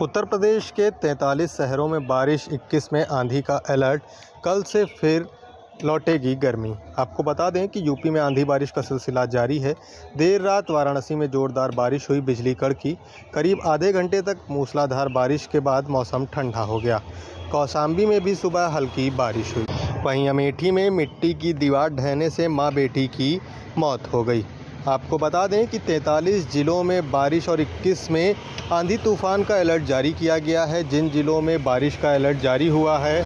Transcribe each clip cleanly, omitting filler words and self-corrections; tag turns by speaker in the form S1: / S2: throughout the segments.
S1: उत्तर प्रदेश के 43 शहरों में बारिश, 21 में आंधी का अलर्ट। कल से फिर लौटेगी गर्मी। आपको बता दें कि यूपी में आंधी बारिश का सिलसिला जारी है। देर रात वाराणसी में जोरदार बारिश हुई, बिजली कड़की। करीब आधे घंटे तक मूसलाधार बारिश के बाद मौसम ठंडा हो गया। कौशाम्बी में भी सुबह हल्की बारिश हुई। वहीं अमेठी में मिट्टी की दीवार ढहने से मां बेटी की मौत हो गई। आपको बता दें कि 43 जिलों में बारिश और 21 में आंधी तूफान का अलर्ट जारी किया गया है। जिन जिलों में बारिश का अलर्ट जारी हुआ है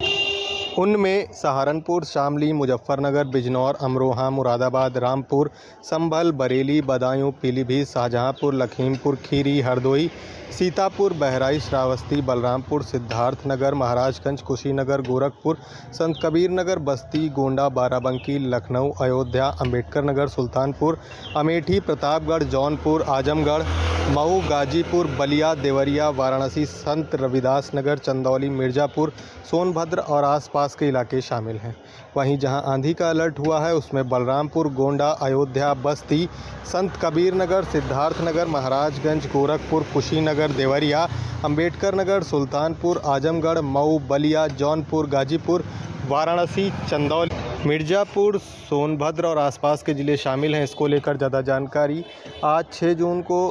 S1: उनमें सहारनपुर, शामली, मुजफ्फरनगर, बिजनौर, अमरोहा, मुरादाबाद, रामपुर, संभल, बरेली, बदायूं, पीलीभीत, शाहजहांपुर, लखीमपुर खीरी, हरदोई, सीतापुर, बहराइच, श्रावस्ती, बलरामपुर, सिद्धार्थनगर, महाराजगंज, कुशीनगर, गोरखपुर, संत कबीर नगर, बस्ती, गोंडा, बाराबंकी, लखनऊ, अयोध्या, अंबेडकर नगर, सुल्तानपुर, अमेठी, प्रतापगढ़, जौनपुर, आजमगढ़, मऊ, गाजीपुर, बलिया, देवरिया, वाराणसी, संत रविदास नगर, चंदौली, मिर्ज़ापुर, सोनभद्र और आसपास के इलाके शामिल हैं। वहीं जहां आंधी का अलर्ट हुआ है उसमें बलरामपुर, गोंडा, अयोध्या, बस्ती, संत कबीर नगर, सिद्धार्थनगर, महाराजगंज, गोरखपुर, कुशीनगर, देवरिया, अंबेडकर नगर, सुल्तानपुर, आजमगढ़, मऊ, बलिया, जौनपुर, गाजीपुर, वाराणसी, चंदौली, मिर्ज़ापुर, सोनभद्र और आसपास के ज़िले शामिल हैं। इसको लेकर ज़्यादा जानकारी आज 6 जून को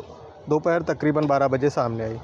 S1: दोपहर तकरीबन 12 बजे सामने आई।